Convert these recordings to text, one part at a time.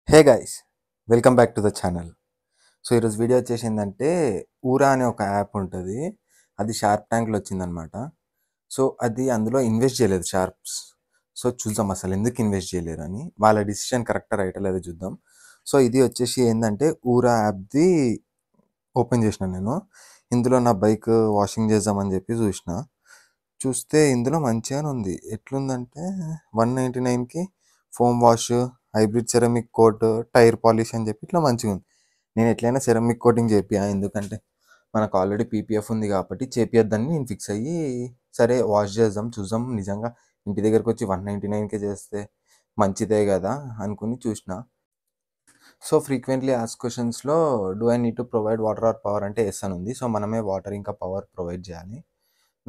Hey guys, welcome back to the channel. So ఈరోజు video వచ్చేసిందంటే ఊరా అనే ఒక యాప్ ఉంటుంది. అది షార్క్ ట్యాంక్లో వచ్చిందనమాట. సో అది అందులో ఇన్వెస్ట్ చేయలేదు షార్ప్స్. సో చూద్దాం అసలు ఎందుకు ఇన్వెస్ట్ చేయలేరు అని, వాళ్ళ డిసిషన్ కరెక్టా రైటా లేదో చూద్దాం. సో ఇది వచ్చేసి ఏంటంటే ఊరా యాప్ది ఓపెన్ చేసిన నేను. ఇందులో నా బైక్ వాషింగ్ చేద్దామని చెప్పి చూస్తే ఇందులో మంచిగానే ఉంది. ఎట్లుందంటే 199కి foam wash, hybrid ceramic coat, tyre polish అని చెప్పి ఇట్లా మంచిగా ఉంది. నేను ఎట్లయినా సెరమిక్ కోటింగ్ చేపియా, ఎందుకంటే మనకు ఆల్రెడీ పీపీఎఫ్ ఉంది కాబట్టి చేపియద్దని నేను ఫిక్స్ అయ్యి, సరే వాష్ చేద్దాం చూద్దాం, నిజంగా ఇంటి దగ్గరకు వచ్చి 199కే చేస్తే మంచిదే కదా అనుకుని చూసిన. సో ఫ్రీక్వెంట్లీ ఆస్క్ క్వశ్చన్స్లో do I need to provide water or power అంటే ఎస్ అని ఉంది. సో మనమే వాటర్ ఇంకా పవర్ ప్రొవైడ్ చేయాలి.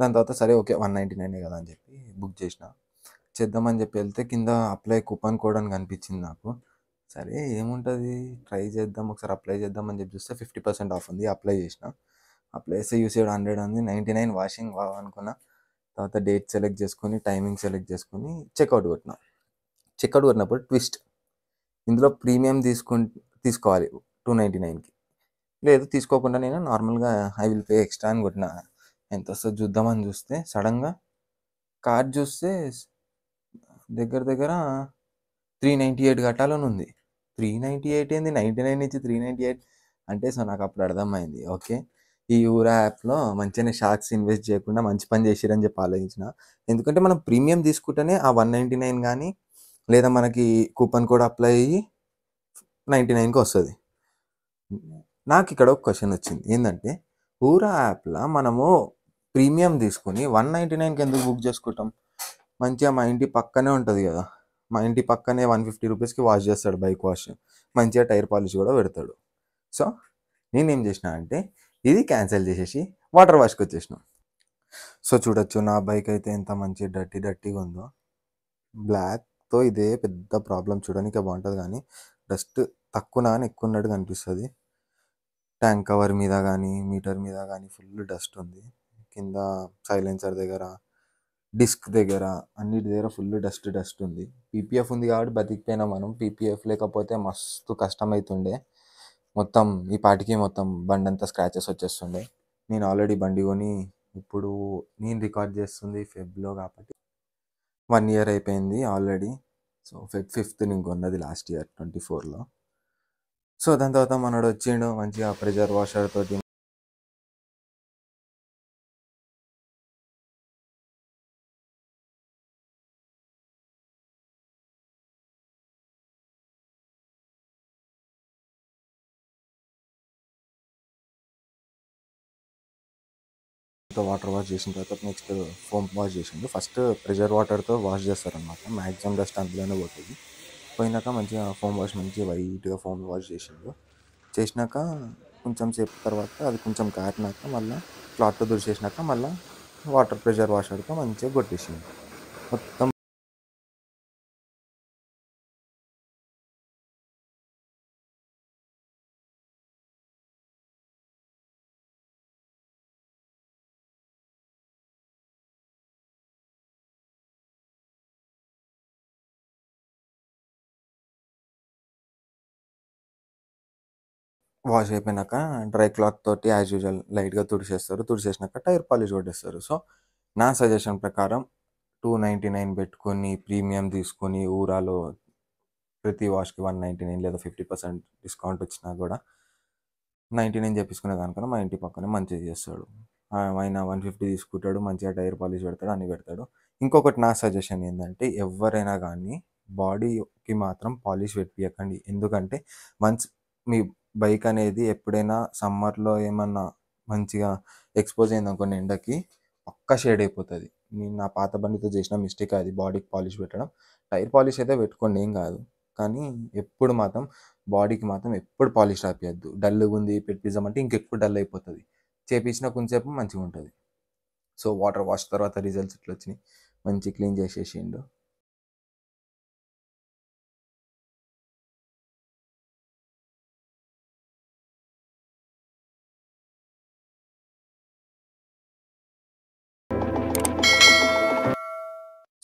దాని తర్వాత సరే ఓకే 199 కదా అని చెప్పి బుక్ చేద్దామని చెప్పి వెళ్తే కింద అప్లై కూపన్ కోడ్ అని కనిపించింది నాకు. సరే ఏముంటుంది, ట్రై చేద్దాం ఒకసారి అప్లై చేద్దాం అని చెప్పి చూస్తే 50% ఆఫ్ ఉంది. అప్లై చేస్తే యూసేడ్ 100 ఉంది, 99 వాషింగ్ అనుకున్నా. తర్వాత డేట్ సెలెక్ట్ చేసుకొని టైమింగ్ సెలెక్ట్ చేసుకొని చెక్అవుట్ కొట్టినప్పుడు ట్విస్ట్, ఇందులో ప్రీమియం తీసుకోవాలి 299కి, లేదు తీసుకోకుండా నేను నార్మల్గా ఐ విల్ పే ఎక్స్ట్రా అని కొట్టిన. ఎంత వస్తుంది చూద్దామని చూస్తే సడన్గా కార్డ్ చూస్తే దగ్గర దగ్గర 398 కట్టాలని ఉంది. 398 ఏంది, 99 నుంచి 398 అంటే. సో నాకు అప్పుడు అర్థమైంది, ఓకే ఈ ఊరా యాప్లో మంచిగానే షార్క్స్ ఇన్వెస్ట్ చేయకుండా మంచి పని చేసిరని చెప్పి ఆలోచించిన. ఎందుకంటే మనం ప్రీమియం తీసుకుంటేనే ఆ 199 కానీ, లేదా మనకి కూపన్ కోడ్ అప్లై అయ్యి 99కి వస్తుంది. నాకు ఇక్కడ ఒక క్వశ్చన్ వచ్చింది, ఏంటంటే ఊరా యాప్లో మనము ప్రీమియం తీసుకుని 199కి ఎందుకు బుక్ చేసుకుంటాం? మంచిగా మా ఇంటి పక్కనే ఉంటుంది కదా, మా ఇంటి పక్కనే 150 రూపీస్కి వాష్ చేస్తాడు, బైక్ వాష్, మంచిగా టైర్ పాలిష్ కూడా పెడతాడు. సో నేనేం చేసిన అంటే ఇది క్యాన్సిల్ చేసేసి వాటర్ వాష్కి వచ్చేసినాం. సో చూడొచ్చు నా బైక్ అయితే ఎంత మంచి డర్టీగా ఉందో. బ్లాక్తో ఇదే పెద్ద ప్రాబ్లం, చూడడానికి బాగుంటుంది కానీ డస్ట్ తక్కువ ఎక్కువ ఉన్నట్టు కనిపిస్తుంది. ట్యాంక్ కవర్ మీద కానీ మీటర్ మీద కానీ ఫుల్ డస్ట్ ఉంది. కింద సైలెన్సర్ దగ్గర, డిస్క్ దగ్గర, అన్నిటి దగ్గర ఫుల్ డస్ట్ ఉంది. పీపీఎఫ్ ఉంది కాబట్టి బతికిపోయినా మనం. పీపీఎఫ్ లేకపోతే మస్తు కష్టమవుతుండే, మొత్తం ఈ పాటికి మొత్తం బండి అంతా స్క్రాచెస్ వచ్చేస్తుండే. నేను ఆల్రెడీ బండి కొని ఇప్పుడు నేను రికార్డ్ చేస్తుంది ఫెబ్లో కాబట్టి 1 ఇయర్ అయిపోయింది ఆల్రెడీ. సో ఫెబ్ 5th నేను కొన్నది లాస్ట్ ఇయర్ 24లో. సో దాని తర్వాత మనోడు వచ్చిండు మంచిగా ప్రెజర్ వాషర్ తోటి వాటర్ వాష్ చేసిన తర్వాత నెక్స్ట్ ఫోమ్ వాష్ చేసిండు. ఫస్ట్ ప్రెషర్ వాటర్తో వాష్ చేస్తారనమాట, మ్యాక్సిమం డస్ట్ అందులోనే పోతుంది. పోయినాక మంచిగా ఫోమ్ వాష్, మంచిగా వైట్గా ఫోమ్ వాష్ చేసినాక కొంచెం సేపు తర్వాత అది కొంచెం కారినాక మళ్ళీ క్లాత్తో దుడిచేసినాక మళ్ళీ వాటర్ ప్రెషర్ వాషర్తో మంచిగా కొట్టేసింది మొత్తం. వాష్ అయిపోయినాక డ్రై క్లాత్ తోటి యాజ్ యూజువల్ లైట్గా తుడిచేసినాక టైర్ పాలిష్ కొట్టేస్తారు. సో నా సజెషన్ ప్రకారం 299 పెట్టుకొని ప్రీమియం తీసుకొని ఊరాలో ప్రతి వాష్కి 199 లేదా 50% డిస్కౌంట్ వచ్చినా కూడా 99 చేపించుకునే దానికన్నా మా ఇంటి పక్కనే మంచిగా చేస్తాడు. ఆయన 150 తీసుకుంటాడు, మంచిగా టైర్ పాలిష్ పెడతాడు, అన్నీ పెడతాడు. ఇంకొకటి నా సజెషన్ ఏంటంటే ఎవరైనా కానీ బాడీకి మాత్రం పాలిష్ పెట్టియకండి. ఎందుకంటే వన్స్ మీ బైక్ అనేది ఎప్పుడైనా సమ్మర్లో ఏమన్నా మంచిగా ఎక్స్పోజ్ అయింది అనుకోండి ఎండకి, పక్కా షేడ్ అయిపోతుంది. నేను నా పాత బండితో చేసిన మిస్టేక్ అది, బాడీకి పాలిష్ పెట్టడం. టైర్ పాలిష్ అయితే పెట్టుకోండి ఏం కాదు, కానీ ఎప్పుడు మాత్రం బాడీకి మాత్రం ఎప్పుడు పాలిష్ రాపియద్దు. డల్గా ఉంది పెట్టిద్దామంటే ఇంకెక్కువ డల్ అయిపోతుంది. చేపించిన కొంచెంసేపు మంచిగా ఉంటుంది. సో వాటర్ వాష్ తర్వాత రిజల్ట్స్ ఇట్లా వచ్చినాయి, మంచి క్లీన్ చేసేసిండు.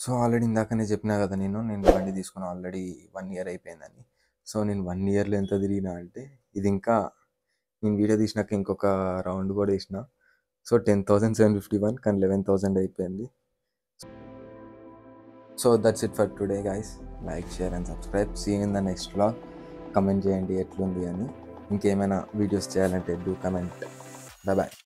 సో ఆల్రెడీ ఇందాకనే చెప్పినా కదా నేను బండి తీసుకుని ఆల్రెడీ 1 ఇయర్ అయిపోయిందని. సో నేను 1 ఇయర్లో ఎంత తిరిగినా అంటే ఇది ఇంకా నేను వీడియో తీసినాక ఇంకొక రౌండ్ కూడా వేసిన. సో 10,751 కానీ 11,000 అయిపోయింది. So that's it for today guys. Like, share and subscribe. See you in the next vlog. Comment చేయండి ఎట్లుంది అని. ఇంకేమైనా వీడియోస్ చేయాలంటే డూ కమెంట్. Bye bye.